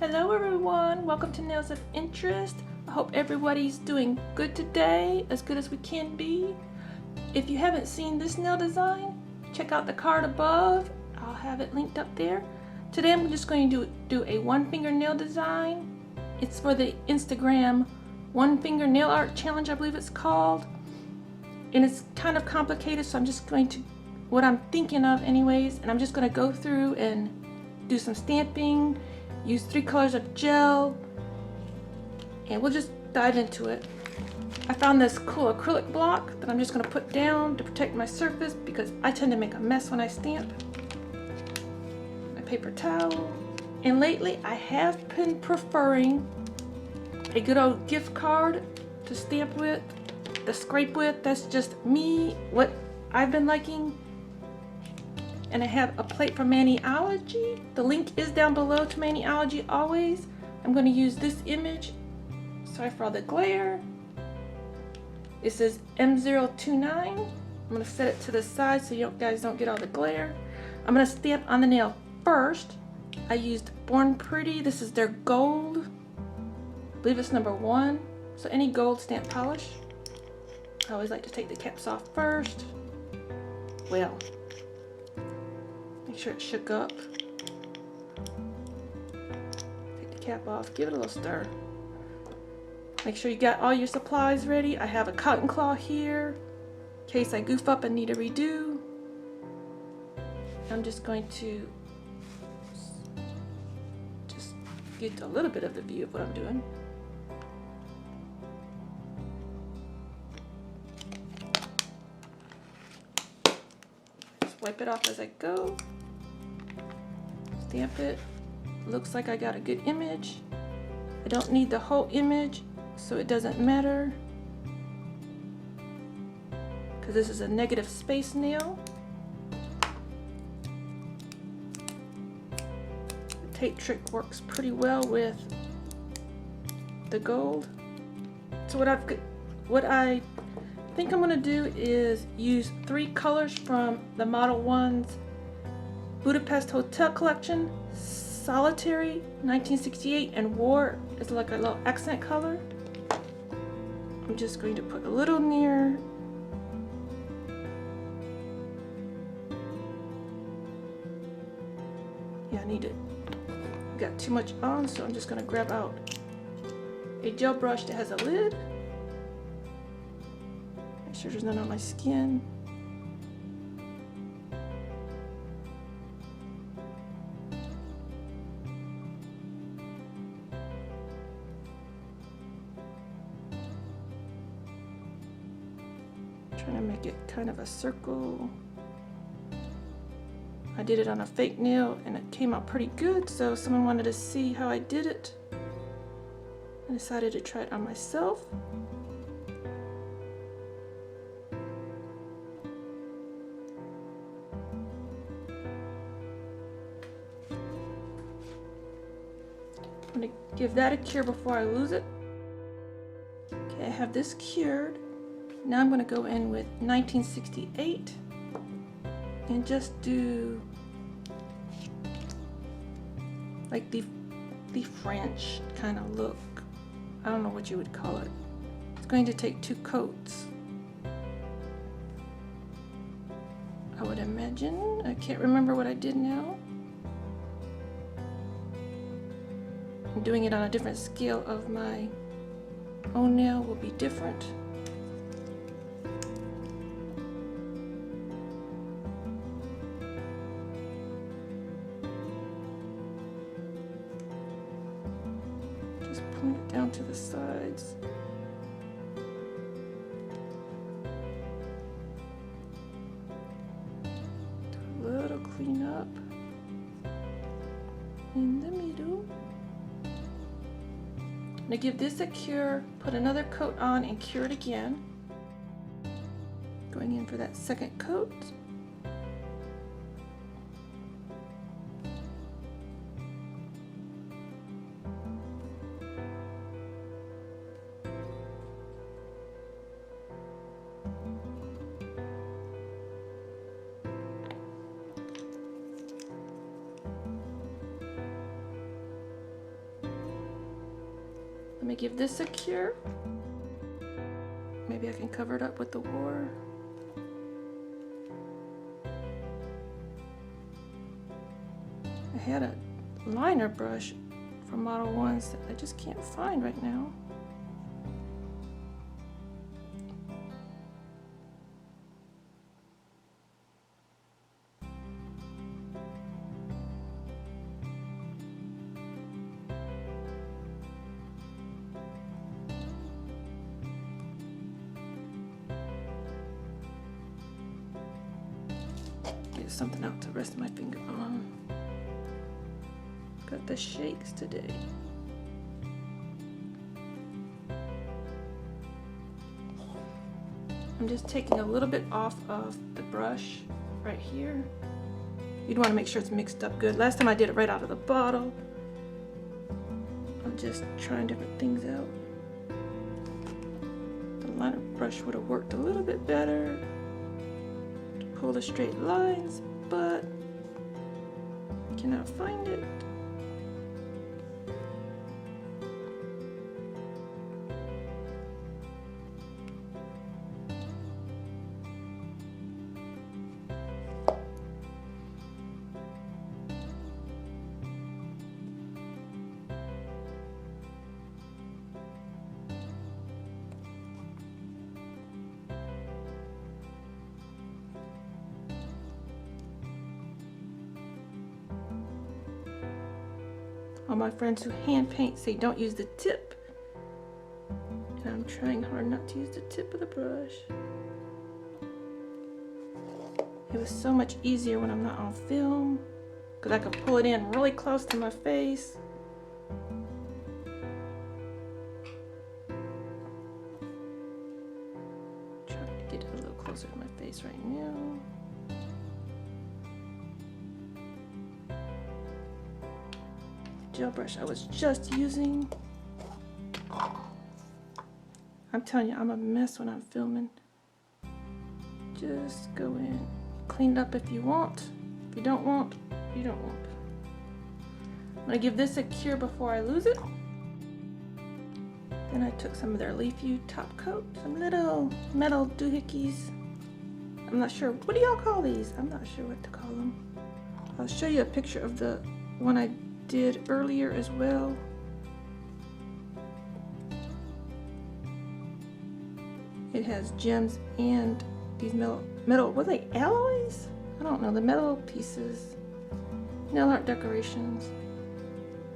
Hello everyone, welcome to Nails of Interest. I hope everybody's doing good today, as good as we can be. If you haven't seen this nail design, check out the card above. I'll have it linked up there. Today I'm just going to do a one finger nail design. It's for the Instagram one finger nail art challenge, I believe it's called. And it's kind of complicated, so I'm just going to, what I'm thinking of anyways, and I'm just going to go through and do some stamping, use 3 colors of gel, and we'll just dive into it. I found this cool acrylic block that I'm just going to put down to protect my surface because I tend to make a mess when I stamp. My paper towel. And lately I have been preferring a good old gift card to stamp with, to scrape with. That's just me, what I've been liking. And I have a plate from Maniology. The link is down below to Maniology always. I'm going to use this image. Sorry for all the glare. It says M029. I'm going to set it to the side so you guys don't get all the glare. I'm going to stamp on the nail first. I used Born Pretty. This is their gold. I believe it's number 1. So any gold stamp polish. I always like to take the caps off first. Well, make sure it's shook up. Take the cap off, give it a little stir. Make sure you got all your supplies ready. I have a cotton claw here in case I goof up and need a redo. I'm just going to just get a little bit of the view of what I'm doing. Just wipe it off as I go. Stamp it. Looks like I got a good image. I don't need the whole image, so it doesn't matter because this is a negative space nail. The tape trick works pretty well with the gold. So what I think I'm going to do is use 3 colors from the Modelones Budapest Hotel collection. Solitary, 1968, and War is like a little accent color. I'm just going to put a little near. Yeah, I need it. Got too much on, so I'm just going to grab out a gel brush that has a lid. Make sure there's none on my skin. Trying to make it kind of a circle. I did it on a fake nail and it came out pretty good, so someone wanted to see how I did it. I decided to try it on myself. I'm going to give that a cure before I lose it. Okay, I have this cured. Now I'm going to go in with 1968 and just do like the French kind of look. I don't know what you would call it. It's going to take 2 coats, I would imagine. I can't remember what I did now. I'm doing it on a different scale of my own nail will be different. Point it down to the sides. Do a little cleanup in the middle. I'm going to give this a cure, put another coat on and cure it again. Going in for that second coat. Let me give this a cure. Maybe I can cover it up with the water. I had a liner brush from Modelones that I just can't find right now. Get something out to rest my finger on. Got the shakes today. I'm just taking a little bit off of the brush right here. You'd want to make sure it's mixed up good. Last time I did it right out of the bottle. I'm just trying different things out. The liner brush would have worked a little bit better to pull the straight lines, but I cannot find it. All my friends who hand paint say don't use the tip. And I'm trying hard not to use the tip of the brush. It was so much easier when I'm not on film, because I could pull it in really close to my face. Trying to get it a little closer to my face right now. Gel brush I was just using. I'm telling you, I'm a mess when I'm filming. Just go in, clean it up if you want. If you don't want, you don't want. I'm gonna give this a cure before I lose it. Then I took some of their Leaf You top coat, some little metal doohickeys. I'm not sure, what do y'all call these? I'm not sure what to call them. I'll show you a picture of the one I did earlier as well. It has gems and these metal, what are they, alloys? I don't know, the metal pieces. Nail art decorations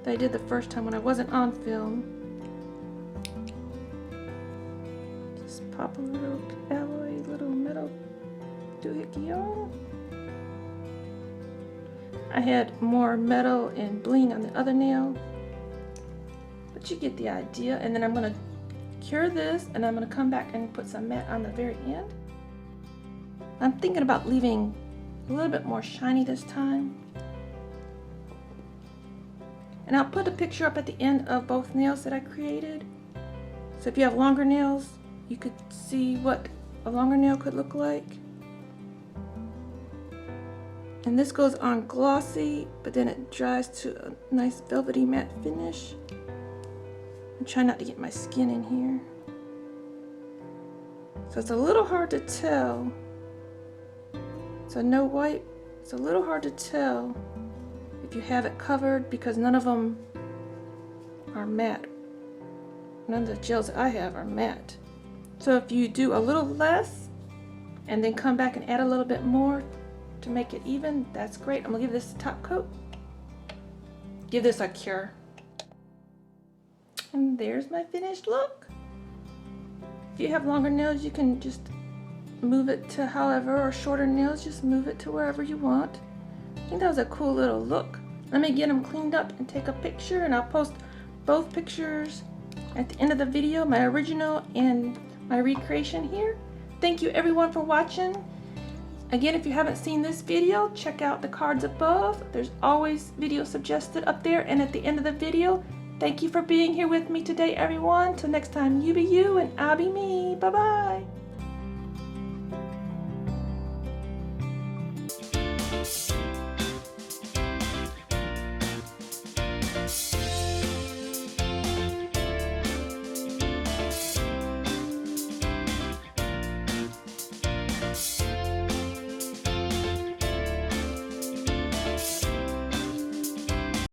that I did the first time when I wasn't on film. Just pop a little alloy, little metal doohickey on. I had more metal and bling on the other nail, but you get the idea. And then I'm going to cure this, and I'm going to come back and put some matte on the very end. I'm thinking about leaving a little bit more shiny this time. And I'll put a picture up at the end of both nails that I created. So if you have longer nails, you could see what a longer nail could look like. And this goes on glossy, but then it dries to a nice velvety matte finish. I'm trying not to get my skin in here. So it's a little hard to tell. So no white, it's a little hard to tell if you have it covered because none of them are matte. None of the gels that I have are matte. So if you do a little less and then come back and add a little bit more to make it even, that's great. I'm gonna give this a top coat. Give this a cure. And there's my finished look. If you have longer nails, you can just move it to however, or shorter nails, just move it to wherever you want. I think that was a cool little look. Let me get them cleaned up and take a picture, and I'll post both pictures at the end of the video, my original and my recreation here. Thank you everyone for watching. Again, if you haven't seen this video, check out the cards above. There's always video suggested up there and at the end of the video. Thank you for being here with me today, everyone. Till next time, you be you and I'll be me. Bye-bye.